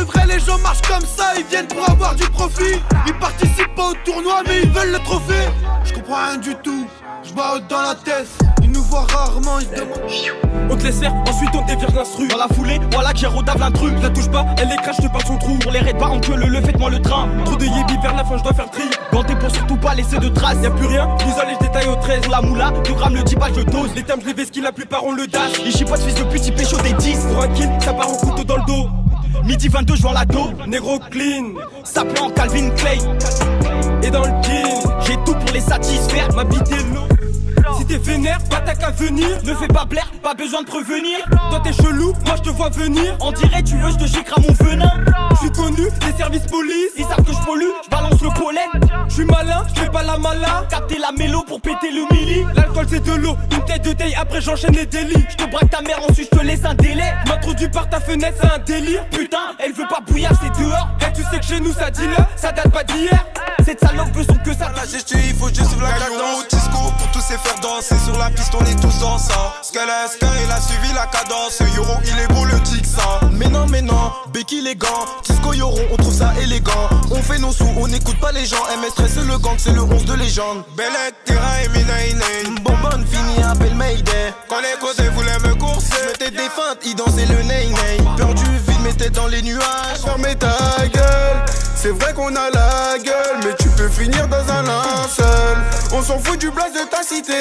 vrai, les gens marchent comme ça, ils viennent pour avoir du profit. Ils participent pas au tournoi, mais ils veulent le trophée. Je comprends rien du tout, je bats dans la tête. Ils nous voient rarement, ils se demandent. On te laisse faire, ensuite on dévire l'instru. Dans la foulée, voilà que j'ai rodave l'intrus. Je la touche pas, elle écrase, je te parle son trou. Pour les raids pas en queue, le faites-moi le train. Trop de yébi vers la fin, je dois faire tri. Ganté pour surtout pas laisser de traces. Y'a plus rien, l'isole et je détaille au 13. La moula, 2 grammes, le typage de dose. Les termes, je les vesquille, la plupart on le dash. Les chipotes, fils de pute, ils pécho des 10. Pour un kill, ça part au couteau dans le dos. Midi 22, je vends la dos. Négro clean, s'appelant Calvin Clay. Et dans le jean, j'ai tout pour les satisfaire. Ma bite est l'eau. Si t'es vénère, pas t'as qu'à venir. Ne fais pas blaire, pas besoin de prévenir. Toi t'es chelou, moi je te vois venir. On dirait tu veux, je te chiquerai mon venin. Je suis connu, les services police. Ils savent que je pollue, je balance le pollen. Je suis malin, je fais pas la malin. Capter la mélo pour péter le milli. L'alcool c'est de l'eau, une tête de taille, après j'enchaîne les délits. Je te braque ta mère, ensuite je te laisse un délai. M'introduis par ta fenêtre, c'est un délire. Putain, elle veut pas bouillir, c'est dehors. Et tu sais que chez nous ça dit là, ça date pas d'hier. Cette salope veut son que ça. La gestion, il faut juste la cadence. Au disco pour tous ces faire danser. Sur la piste, on est tous ensemble. Skeletor, il a suivi la cadence. Yoro, il est beau le tic ça. Mais non, Becky les gants. Disco Yoro, on trouve ça élégant. On fait nos sous, on n'écoute pas les gens. MS13 c'est le gang, c'est le 11 de légende. Bellette, terrain et minaine. Bonbonne fini, appelle Mayday. Quand les côtés voulaient me courser, mettez des feintes, ils dansaient le ney-ney. Perdu vide, mettez dans les nuages. Fermez ta gueule. C'est vrai qu'on a la gueule, mais tu peux finir dans un linceul. On s'en fout du blaze de ta cité.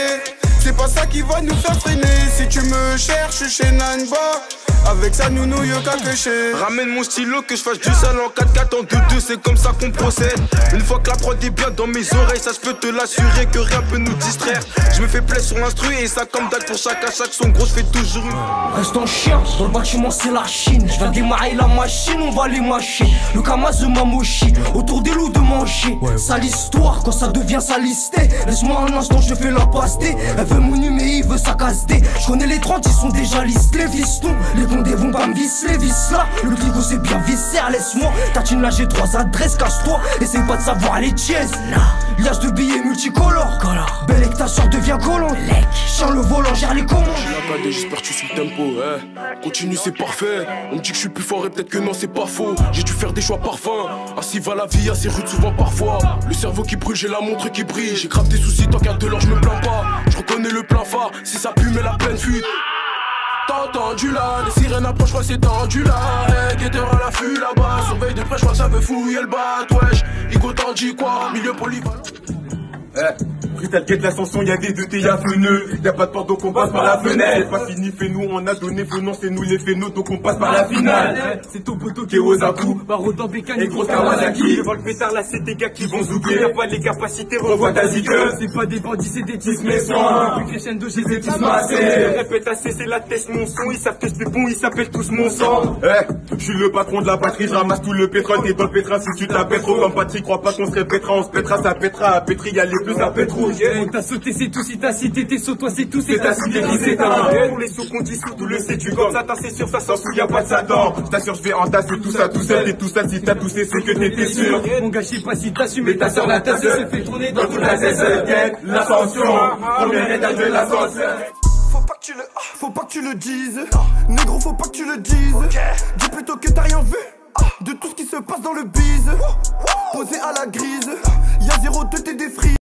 C'est pas ça qui va nous faire freiner. Si tu me cherches chez Nanba, avec ça nous nouille qu'à pêcher. Ramène mon stylo que je fasse du sale en 4-4 en 2-2, c'est comme ça qu'on procède. Une fois que la prod est bien dans mes oreilles, ça je peux te l'assurer que rien peut nous distraire. Je me fais plaisir sur l'instru et ça comme date pour chaque son gros, je fais toujours une. Reste en chien, dans le bâtiment c'est la Chine. Je viens démarrer la machine, on va les mâcher. Le Kamaz de Mamoshi, autour des loups de manger. Sale histoire quand ça devient salisté. Laisse-moi un instant, je fais la pastée. Elle veut mon numéro, il veut sa casse D. Je connais les 30, ils sont déjà listés. Les fistons, les condés vont pas me visser. Vis là, le clico c'est bien viscère. Laisse-moi, tatine là j'ai 3 adresses. Casse-toi, essaye pas de savoir les tièses. Liage de billets multicolores. Belle et que ta soeur devient colon. Chien le volant, gère les commandes. Je suis la cadée, j'espère que tu suis le tempo. Continue, c'est parfait. On me dit que je suis plus fort et peut-être que non, c'est pas faux. J'ai dû faire des choix parfums. Ainsi va la vie, assez rude souvent parfois. Le cerveau qui brûle, j'ai la montre qui brille. J'ai grave des soucis, tant qu'à de l'or, je me plains pas. Je reconnais le plein phare, si ça pue, mais la pleine fuite. T'as entendu là, les sirènes approchent, je crois c'est tendu là. Guetteur à l'affût là-bas, surveille de près, je crois que ça veut fouiller le bat. Wesh, Igo t'en dis quoi, milieu polyvalent. Brutal guette l'ascension, y'a des deux y'a feneux. Y'a pas de porte donc on passe par la fenêtre. C'est pas fini, fais-nous, on a donné faux nom, c'est nous les phénos donc on passe par la finale. C'est ton poteau qui est aux à-coups, barreau dans Bécane et grosse Kawasaki. Devant le pétard là c'est des gars qui vont zouker. Y'a pas les capacités, revois ta zike. C'est pas des bandits, c'est des tisses méchants. Depuis crescendo j'ai des tisses massés. Répète assez, c'est la test mon son. Ils savent que c'est bon, ils s'appellent tous mon sang. Je suis le patron de la patrie, je ramasse tout le pétrole. T'es dans le pétrin si tu te la pètes trop. Comme Patrick, crois pas qu'on se répétera, on se pètera, ça pètera. À pétri, y'a les plus à pétro. On t'a sauté, c'est tout, si t'as cité tes sauts, toi c'est tout, c'est ta cité qui s'éteint. Pour les sous qu'on dissout, tout le sais tu comme Satan, c'est sûr, ça s'en fout, y'a pas de Satan. J't'assure, j'vais entasser tout ça tout seul, et tout ça si t'as toussé, c'est que t'étais sûr. Mon gars, j'sais pas si t'assumes, mais ta soeur la tasse se fait tourner dans toute la cesse. L'ascension, premier étage de l'ascenseur. Faut pas que tu le dises. Négro, faut pas que tu le dises. Dis plutôt que t'as rien vu de tout ce qui se passe dans le bise. Posé à la grise, y'a 0,2 t'es des frites.